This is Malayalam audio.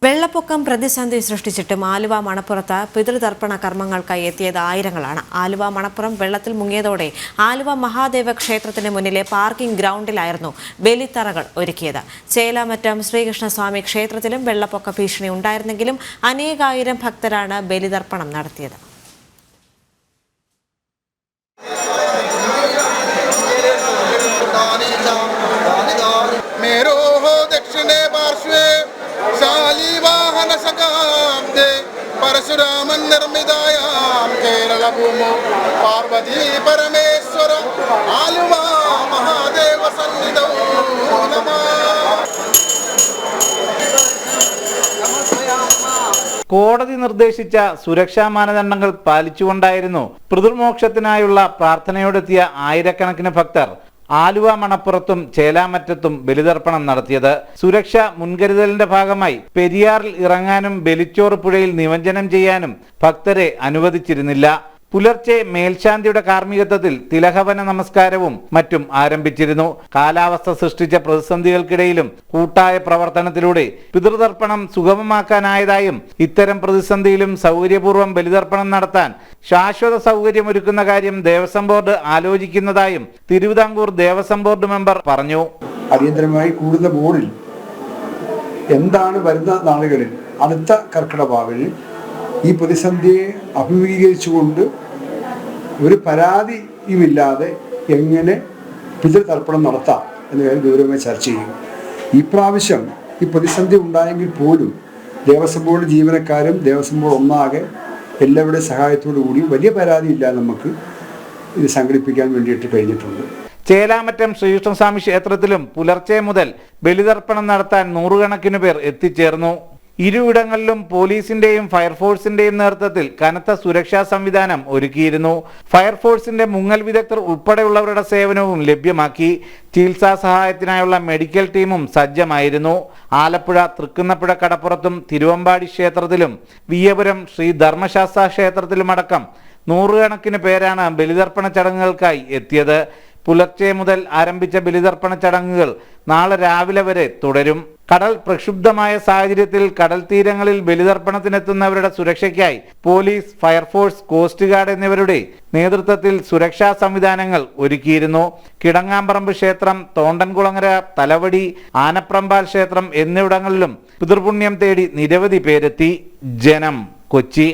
വെള്ളപ്പൊക്കം പ്രതിസന്ധി സൃഷ്ടിച്ചിട്ടും ആലുവ മണപ്പുറത്ത് പിതൃതർപ്പണ കർമ്മങ്ങൾക്കായി എത്തിയത് ആയിരങ്ങളാണ്. ആലുവ മണപ്പുറം വെള്ളത്തിൽ മുങ്ങിയതോടെ ആലുവ മഹാദേവ ക്ഷേത്രത്തിന് മുന്നിലെ പാർക്കിംഗ് ഗ്രൗണ്ടിലായിരുന്നു ബലിത്തറകൾ ഒരുക്കിയത്. ചേലാമറ്റം ശ്രീകൃഷ്ണസ്വാമി ക്ഷേത്രത്തിലും വെള്ളപ്പൊക്ക ഭീഷണി ഉണ്ടായിരുന്നെങ്കിലും അനേകായിരം ഭക്തരാണ് ബലിതർപ്പണം നടത്തിയത്. परशुरामन निर्मिदायां केरल भूमो पार्वती परमेश्वर आलुवा महादेव सन्निधौ नमः. കോടതി നിർദ്ദേശിച്ച സുരക്ഷാ മാനദണ്ഡങ്ങൾ പാലിച്ചുകൊണ്ടായിരുന്നു പിതൃമോക്ഷത്തിനായുള്ള പ്രാർത്ഥനയോടെത്തിയ ആയിരക്കണക്കിന് ഭക്തർ ആലുവ മണപ്പുറത്തും ചേലാമറ്റത്തും ബലിതർപ്പണം നടത്തിയത്. സുരക്ഷ മുൻകരുതലിന്റെ ഭാഗമായി പെരിയാറിൽ ഇറങ്ങാനും ബലിച്ചോറ് പുഴയിൽ നിമജ്ജനം ചെയ്യാനും ഭക്തരെ അനുവദിച്ചിരുന്നില്ല. പുലർച്ചെ മേൽശാന്തിയുടെ കാർമ്മികത്വത്തിൽ തിലഹവന നമസ്കാരവും മറ്റും ആരംഭിച്ചിരുന്നു. കാലാവസ്ഥ സൃഷ്ടിച്ച പ്രതിസന്ധികൾക്കിടയിലും കൂട്ടായ പ്രവർത്തനത്തിലൂടെ പിതൃതർപ്പണം സുഗമമാക്കാനായതായും ഇത്തരം പ്രതിസന്ധിയിലും സൗകര്യപൂർവ്വം ബലിതർപ്പണം നടത്താൻ ശാശ്വത സൗകര്യമൊരുക്കുന്ന കാര്യം ദേവസ്വം ബോർഡ് ആലോചിക്കുന്നതായും തിരുവിതാംകൂർ ദേവസ്വം ബോർഡ് മെമ്പർ പറഞ്ഞു. അടിയന്തരമായി കൂടുന്ന ബോർഡിൽ എന്താണ് വരുന്ന നാളുകളിൽ അടുത്ത കർക്കിടക ഈ പ്രതിസന്ധിയെ അഭിമുഖീകരിച്ചുകൊണ്ട് ഒരു പരാതിയുമില്ലാതെ എങ്ങനെ പിതൃതർപ്പണം നടത്താം എന്ന കാര്യം ഗൗരവമായി ചർച്ച ചെയ്യും. ഈ പ്രാവശ്യം ഈ പ്രതിസന്ധി ഉണ്ടായെങ്കിൽ പോലും ദേവസ്വം ബോർഡ് ജീവനക്കാരും ദേവസ്വം ബോർഡ് ഒന്നാകെ എല്ലാവരുടെയും സഹായത്തോടു കൂടി വലിയ പരാതിയില്ലാതെ നമുക്ക് ഇത് സംഘടിപ്പിക്കാൻ വേണ്ടിയിട്ട് കഴിഞ്ഞിട്ടുണ്ട്. ചേലാമറ്റം ശ്രീകൃഷ്ണസ്വാമി ക്ഷേത്രത്തിലും പുലർച്ചെ മുതൽ ബലിതർപ്പണം നടത്താൻ നൂറുകണക്കിന് പേർ എത്തിച്ചേർന്നു. ഇരുവിടങ്ങളിലും പോലീസിന്റെയും ഫയർഫോഴ്സിന്റെയും നേതൃത്വത്തിൽ കനത്ത സുരക്ഷാ സംവിധാനം ഒരുക്കിയിരുന്നു. ഫയർഫോഴ്സിന്റെ മുങ്ങൽ വിദഗ്ധർ ഉൾപ്പെടെയുള്ളവരുടെ സേവനവും ലഭ്യമാക്കി. ചികിത്സാ സഹായത്തിനായുള്ള മെഡിക്കൽ ടീമും സജ്ജമായിരുന്നു. ആലപ്പുഴ തൃക്കുന്നപ്പുഴ കടപ്പുറത്തും തിരുവമ്പാടി ക്ഷേത്രത്തിലും വിയ്യപുരം ശ്രീ ധർമ്മശാസ്ത്ര ക്ഷേത്രത്തിലുമടക്കം നൂറുകണക്കിന് പേരാണ് ബലിതർപ്പണ ചടങ്ങുകൾക്കായി എത്തിയത്. പുലർച്ചെ മുതൽ ആരംഭിച്ച ബലിതർപ്പണ ചടങ്ങുകൾ നാളെ രാവിലെ വരെ തുടരും. കടൽ പ്രക്ഷുബ്ധമായ സാഹചര്യത്തിൽ കടൽ തീരങ്ങളിൽ ബലിതർപ്പണത്തിനെത്തുന്നവരുടെ സുരക്ഷയ്ക്കായി പോലീസ്, ഫയർഫോഴ്സ്, കോസ്റ്റ് ഗാർഡ് എന്നിവരുടെ നേതൃത്വത്തിൽ സുരക്ഷാ സംവിധാനങ്ങൾ ഒരുക്കിയിരുന്നു. കിടങ്ങാമ്പറമ്പ് ക്ഷേത്രം, തോണ്ടൻകുളങ്ങര, തലവടി, ആനപ്രമ്പാൽ ക്ഷേത്രം എന്നിവിടങ്ങളിലും പിതൃപുണ്യം തേടി നിരവധി പേരെത്തി. ജനം, കൊച്ചി.